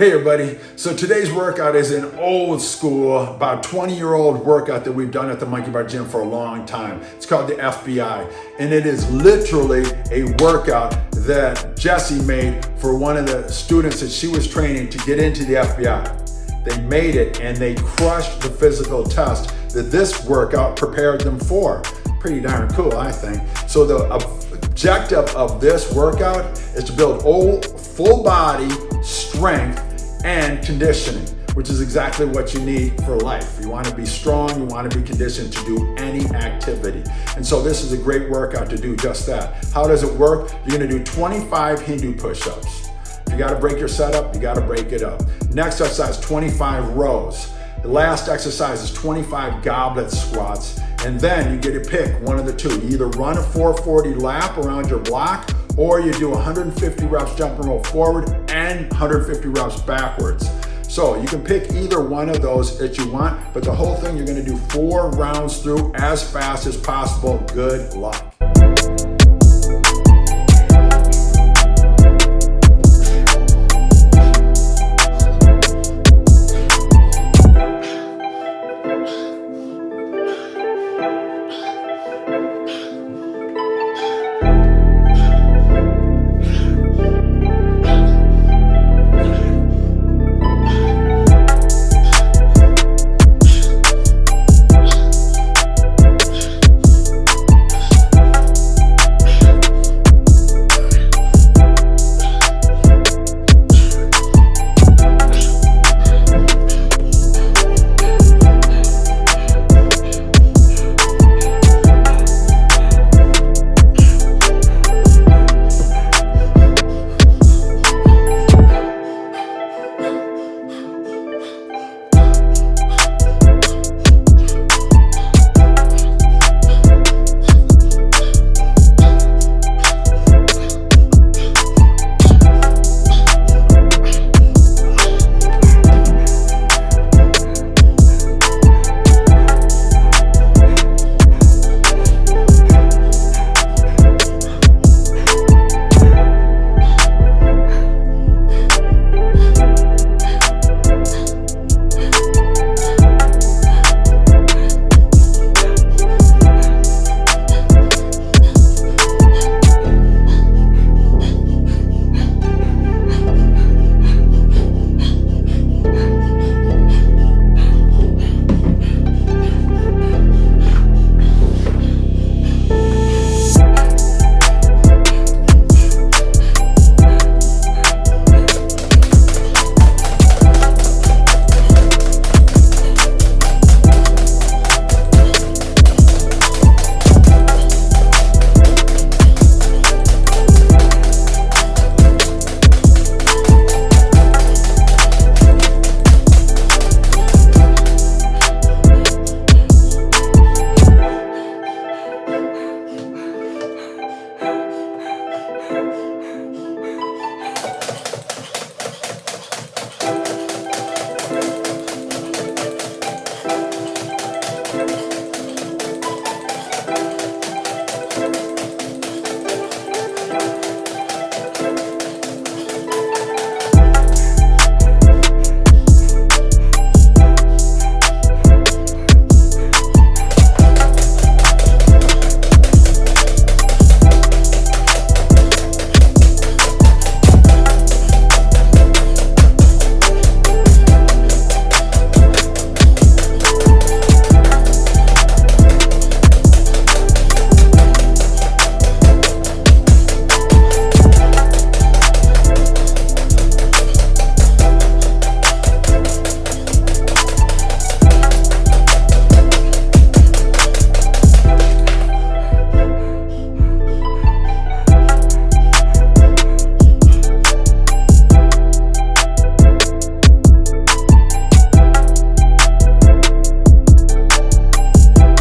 Hey everybody, so today's workout is an old school, about 20-year-old workout that we've done at the Monkey Bar Gym for a long time. It's called the FBI, and it is literally a workout that Jessie made for one of the students that she was training to get into the FBI. They made it and they crushed the physical test that this workout prepared them for. Pretty darn cool, I think. So the objective of this workout is to build full body strength and conditioning, which is exactly what you need for life. You want to be strong, you want to be conditioned to do any activity. And so this is a great workout to do just that. How does it work? You're going to do 25 Hindu push-ups. If you got to break your setup, you got to break it up. Next exercise, 25 rows. The last exercise is 25 goblet squats. And then you get to pick one of the two. You either run a 440 lap around your block, or you do 150 reps jump and roll forward and 150 reps backwards. So you can pick either one of those that you want, but the whole thing you're gonna do 4 rounds through as fast as possible. Good luck.